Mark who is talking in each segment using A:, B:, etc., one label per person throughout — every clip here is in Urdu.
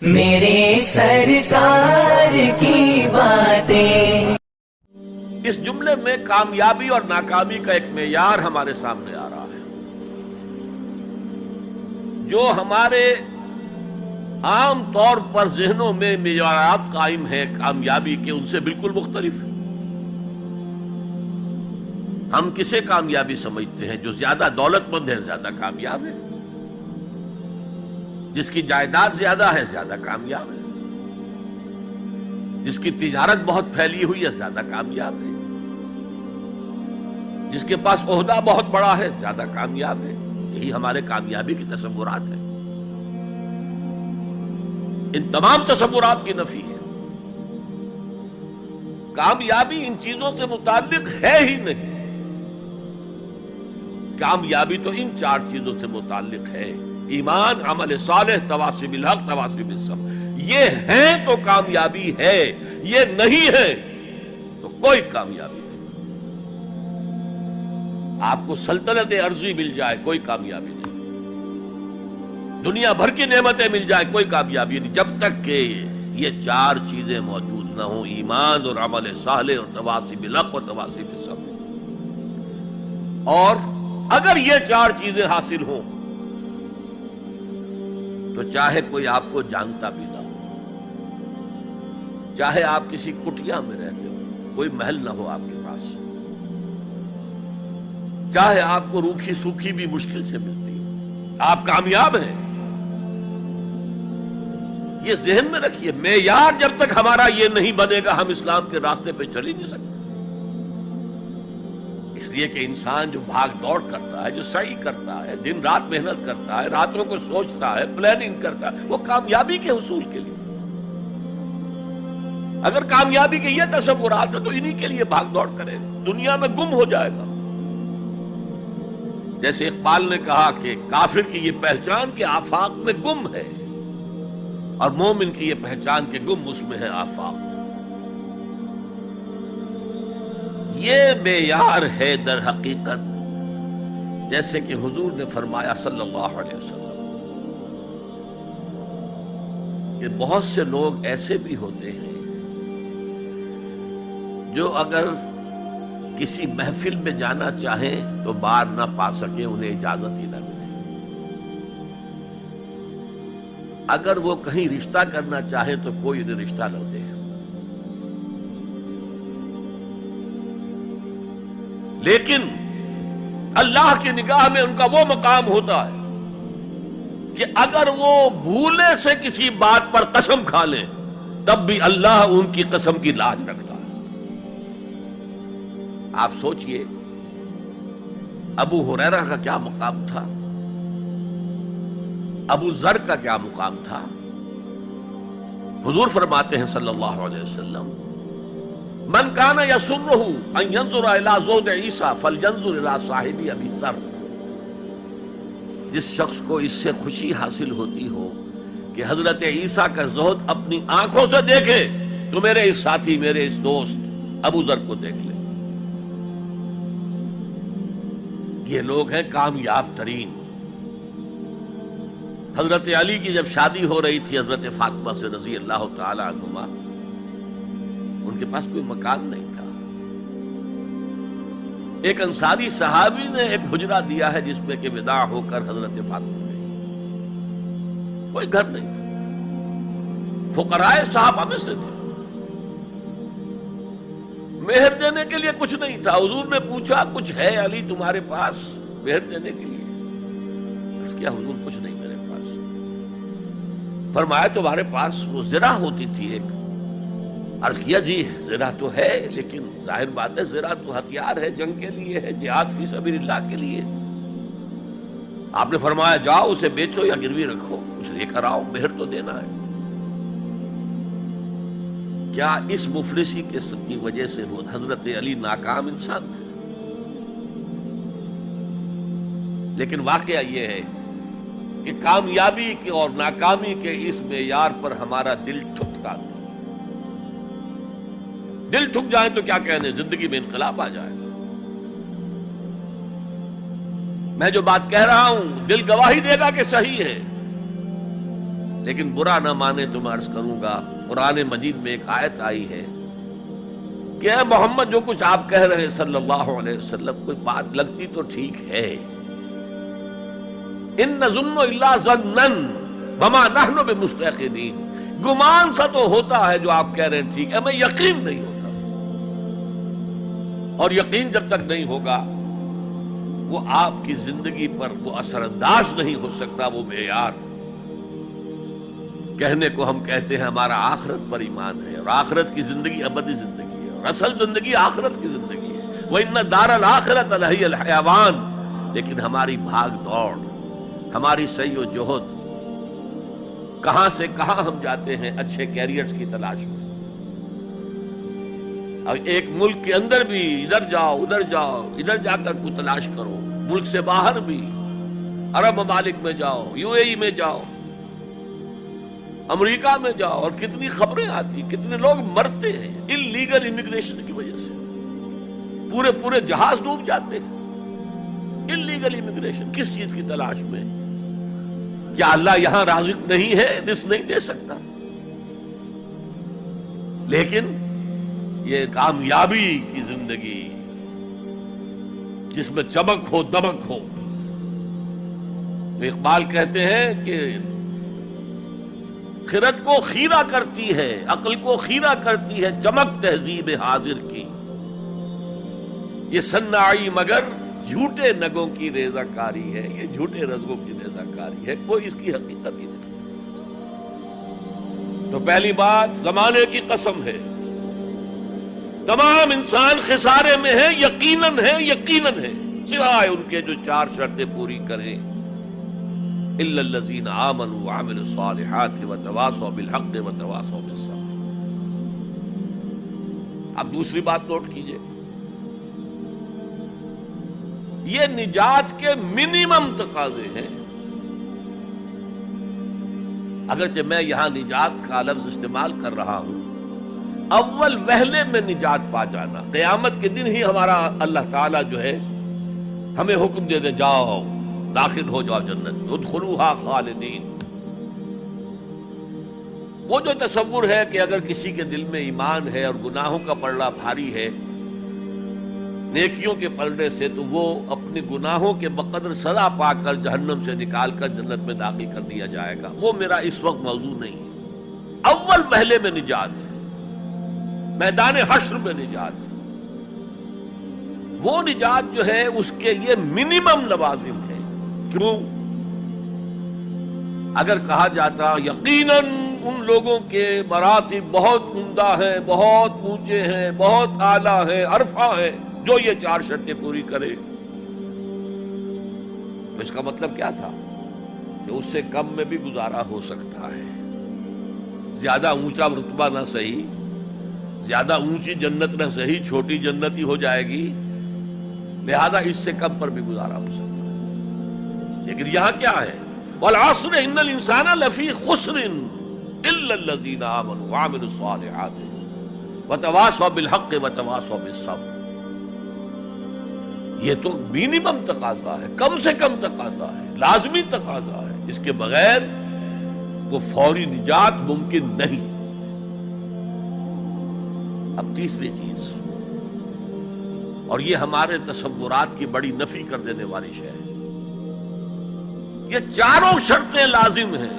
A: میرے سرکار کی باتیں۔
B: اس جملے میں کامیابی اور ناکامی کا ایک معیار ہمارے سامنے آ رہا ہے جو ہمارے عام طور پر ذہنوں میں معیارات قائم ہیں کامیابی کے، ان سے بالکل مختلف ہے۔ ہم کسے کامیابی سمجھتے ہیں؟ جو زیادہ دولت مند ہے زیادہ کامیاب ہے، جس کی جائیداد زیادہ ہے زیادہ کامیاب ہے، جس کی تجارت بہت پھیلی ہوئی ہے زیادہ کامیاب ہے، جس کے پاس عہدہ بہت بڑا ہے زیادہ کامیاب ہے۔ یہی ہمارے کامیابی کی تصورات ہیں۔ ان تمام تصورات کی نفی ہے۔ کامیابی ان چیزوں سے متعلق ہے ہی نہیں۔ کامیابی تو ان چار چیزوں سے متعلق ہے: ایمان، عمل صالح، تواصی بالحق، تواصی بالصبر۔ یہ ہیں تو کامیابی ہے، یہ نہیں ہے تو کوئی کامیابی نہیں۔ آپ کو سلطنت عرضی مل جائے کوئی کامیابی نہیں، دنیا بھر کی نعمتیں مل جائے کوئی کامیابی نہیں، جب تک کہ یہ چار چیزیں موجود نہ ہوں: ایمان اور عمل صالح اور تواصی بالحق اور تواصی بالصبر۔ اور اگر یہ چار چیزیں حاصل ہوں تو چاہے کوئی آپ کو جانتا بھی نہ ہو، چاہے آپ کسی کٹیا میں رہتے ہو، کوئی محل نہ ہو آپ کے پاس، چاہے آپ کو روکھی سوکھی بھی مشکل سے ملتی ہو، آپ کامیاب ہیں۔ یہ ذہن میں رکھیے، معیار جب تک ہمارا یہ نہیں بنے گا ہم اسلام کے راستے پہ چل ہی نہیں سکتے۔ اس لیے کہ انسان جو بھاگ دوڑ کرتا ہے، جو سعی کرتا ہے، دن رات محنت کرتا ہے، راتوں کو سوچتا ہے، پلاننگ کرتا ہے، وہ کامیابی کے حصول کے لیے۔ اگر کامیابی کے یہ تصورات ہیں تو انہی کے لیے بھاگ دوڑ کرے، دنیا میں گم ہو جائے گا۔ جیسے اقبال نے کہا کہ کافر کی یہ پہچان کہ آفاق میں گم ہے، اور مومن کی یہ پہچان کہ گم اس میں ہے آفاق۔ یہ معیار ہے در حقیقت، جیسے کہ حضور نے فرمایا صلی اللہ علیہ وسلم کہ بہت سے لوگ ایسے بھی ہوتے ہیں جو اگر کسی محفل میں جانا چاہیں تو بار نہ پا سکیں، انہیں اجازت ہی نہ ملے۔ اگر وہ کہیں رشتہ کرنا چاہیں تو کوئی انہیں رشتہ نہ دے۔ لیکن اللہ کی نگاہ میں ان کا وہ مقام ہوتا ہے کہ اگر وہ بھولے سے کسی بات پر قسم کھا لیں تب بھی اللہ ان کی قسم کی لاج رکھتا ہے۔ آپ سوچئے ابو ہریرہ کا کیا مقام تھا، ابو ذر کا کیا مقام تھا۔ حضور فرماتے ہیں صلی اللہ علیہ وسلم: من کان یسرہ ان ینظر الی زہد عیسیٰ فلینظر الی صاحب ابی ذر۔ جس شخص کو اس سے خوشی حاصل ہوتی ہو کہ حضرت عیسیٰ کا زہد اپنی آنکھوں سے دیکھے تو میرے اس ساتھی، میرے اس دوست ابو ذر کو دیکھ لے۔ یہ لوگ ہیں کامیاب ترین۔ حضرت علی کی جب شادی ہو رہی تھی حضرت فاطمہ سے رضی اللہ تعالی عنہما، ان کے پاس کوئی مکان نہیں تھا۔ ایک انصاری صحابی نے ایک حجرہ دیا ہے جس میں کہ وداع ہو کر حضرت فاطمہ گئی۔ کوئی گھر نہیں تھا، فقراء صحابہ میں سے تھے، مہر دینے کے لیے کچھ نہیں تھا۔ حضور نے پوچھا کچھ ہے علی تمہارے پاس مہر دینے کے لیے؟ اس کیا حضور کچھ نہیں میرے پاس۔ فرمایا تمہارے پاس وہ زرہ ہوتی تھی ایک؟ عرض کیا جی زرہ تو ہے، لیکن ظاہر بات ہے زرہ تو ہتھیار ہے، جنگ کے لیے ہے، جہاد فی سبیل اللہ کے لیے۔ آپ نے فرمایا جاؤ اسے بیچو یا گروی رکھو، کچھ لے کر آؤ، مہر تو دینا ہے۔ کیا اس مفلسی کی وجہ سے حضرت علی ناکام انسان تھے؟ لیکن واقعہ یہ ہے کہ کامیابی کے اور ناکامی کے اس معیار پر ہمارا دل ٹھکتا ہے۔ دل ٹھک جائے تو کیا کہنے، زندگی میں انقلاب آ جائے گا۔ میں جو بات کہہ رہا ہوں دل گواہی دے گا کہ صحیح ہے، لیکن برا نہ مانے تو میں عرض کروں گا، قرآن مجید میں ایک آیت آئی ہے کہ اے محمد جو کچھ آپ کہہ رہے ہیں صلی اللہ علیہ وسلم، کوئی بات لگتی تو ٹھیک ہے، ان نظن الا ظنا وما نحن بمستيقنين، گمان سا تو ہوتا ہے جو آپ کہہ رہے ہیں ٹھیک ہے، ہمیں یقین نہیں ہوتا، اور یقین جب تک نہیں ہوگا وہ آپ کی زندگی پر وہ اثر انداز نہیں ہو سکتا، وہ معیار کہنے کو ہم کہتے ہیں ہمارا آخرت پر ایمان ہے، اور آخرت کی زندگی ابدی زندگی ہے، اور اصل زندگی آخرت کی زندگی ہے، وَإِنَّ دَارَ الْآخِرَةَ لَهِيَ الْحَيَوَانُ، لیکن ہماری بھاگ دوڑ، ہماری سعی و جہد، کہاں سے کہاں ہم جاتے ہیں اچھے کیریئرز کی تلاش میں، اور ایک ملک کے اندر بھی ادھر جاؤ ادھر جاؤ، ادھر جا کر کو تلاش کرو، ملک سے باہر بھی عرب ممالک میں جاؤ، یو اے ای میں جاؤ، امریکہ میں جاؤ، اور کتنی خبریں آتی، کتنے لوگ مرتے ہیں انلیگل امیگریشن کی وجہ سے، پورے پورے جہاز ڈوب جاتے ہیں انلیگل امیگریشن، کس چیز کی تلاش میں؟ کیا اللہ یہاں رازق نہیں ہے، رزق نہیں دے سکتا؟ لیکن یہ کامیابی کی زندگی جس میں چمک ہو دمک ہو، اقبال کہتے ہیں کہ خرد کو خیرہ کرتی ہے، عقل کو خیرہ کرتی ہے چمک تہذیب حاضر کی، یہ صناعی مگر جھوٹے نگوں کی ریزہ کاری ہے، یہ جھوٹے رزقوں کی ریزہ کاری ہے، کوئی اس کی حقیقت ہی نہیں۔ تو پہلی بات زمانے کی قسم ہے، تمام انسان خسارے میں ہے، یقیناً ہے، یقیناً ہے، سوائے ان کے جو چار شرطیں پوری کریں، الا الذین آمنوا وعملوا الصالحات وتواصوا بالحق وتواصوا بالصبر۔ اب دوسری بات نوٹ کیجئے، یہ نجات کے منیمم تقاضے ہیں، اگرچہ میں یہاں نجات کا لفظ استعمال کر رہا ہوں، اول وہلے میں نجات پا جانا، قیامت کے دن ہی ہمارا اللہ تعالیٰ جو ہے ہمیں حکم دے دے جاؤ داخل ہو جاؤ جنت میں، ادخلوہا خالدین۔ وہ جو تصور ہے کہ اگر کسی کے دل میں ایمان ہے اور گناہوں کا پلڑا بھاری ہے نیکیوں کے پلڑے سے، تو وہ اپنی گناہوں کے بقدر سزا پا کر جہنم سے نکال کر جنت میں داخل کر دیا جائے گا، وہ میرا اس وقت موضوع نہیں ہے۔ اول پہلے میں نجات، میدان حشر میں نجات، وہ نجات جو ہے اس کے یہ منیمم لوازم ہے۔ کیوں؟ اگر کہا جاتا یقیناً ان لوگوں کے مراتب بہت عمدہ ہیں، بہت اونچے ہیں، بہت اعلیٰ ہیں، عرفہ ہیں، جو یہ چار شرطیں پوری کرے، تو اس کا مطلب کیا تھا کہ اس سے کم میں بھی گزارا ہو سکتا ہے، زیادہ اونچا رتبہ نہ صحیح، زیادہ اونچی جنت نہ صحیح، چھوٹی جنت ہی ہو جائے گی، لہذا اس سے کم پر بھی گزارا ہو سکتا ہے۔ لیکن یہاں کیا ہے؟ والعصر ان الانسان لفی خسر الا الذین آمنوا وعملوا الصالحات وتواصوا بالحق وتواصوا بالصبر۔ یہ تو منیمم تقاضا ہے، کم سے کم تقاضا ہے، لازمی تقاضا ہے، اس کے بغیر وہ فوری نجات ممکن نہیں۔ اب تیسری چیز، اور یہ ہمارے تصورات کی بڑی نفی کر دینے والی شے ہے، یہ چاروں شرطیں لازم ہیں،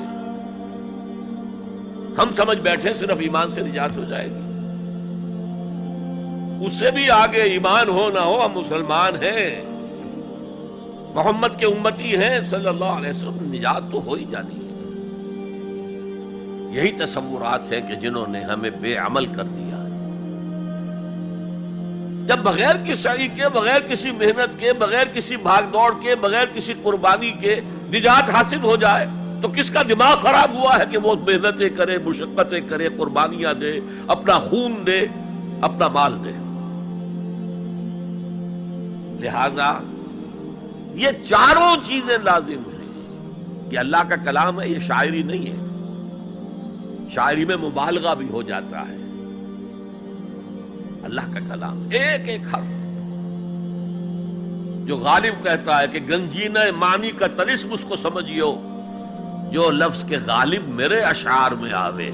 B: ہم سمجھ بیٹھے صرف ایمان سے نجات ہو جائے گی، اس سے بھی آگے ایمان ہو نہ ہو ہم مسلمان ہیں، محمد کے امتی ہیں صلی اللہ علیہ وسلم، نجات تو ہو ہی جانی ہے۔ یہی تصورات ہیں کہ جنہوں نے ہمیں بے عمل کر دیا ہے۔ جب بغیر کسی سعی کے، بغیر کسی محنت کے، بغیر کسی بھاگ دوڑ کے، بغیر کسی قربانی کے نجات حاصل ہو جائے تو کس کا دماغ خراب ہوا ہے کہ وہ محنتیں کرے، مشقتیں کرے، قربانیاں دے، اپنا خون دے، اپنا مال دے۔ لہذا یہ چاروں چیزیں لازم ہیں۔ یہ اللہ کا کلام ہے، یہ شاعری نہیں ہے، شاعری میں مبالغہ بھی ہو جاتا ہے۔ اللہ کا کلام ایک ایک حرف، جو غالب کہتا ہے کہ گنجینہ معنی کا طلسم اس کو سمجھیو، جو لفظ کے غالب میرے اشعار میں آوے.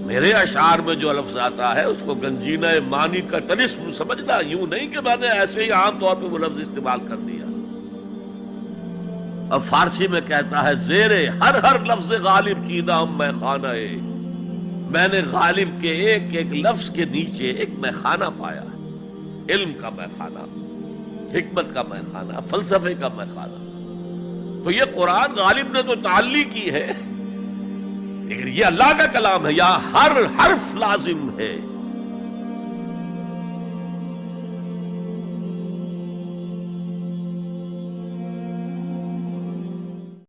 B: میرے اشعار میں جو لفظ آتا ہے اس کو گنجینہ معنی کا طلسم سمجھنا، یوں نہیں کہ میں نے ایسے ہی عام طور پہ وہ لفظ استعمال کر دیا. اب فارسی میں کہتا ہے زیر ہر لفظ غالب چیدہ ہم میں خانہ ہے. میں نے غالب کے ایک ایک لفظ کے نیچے ایک میخانہ پایا، علم کا میخانہ، حکمت کا میخانہ، فلسفے کا میخانہ. تو یہ قرآن غالب نے تو تعلی کی ہے، لیکن یہ اللہ کا کلام ہے، یہاں ہر حرف لازم ہے.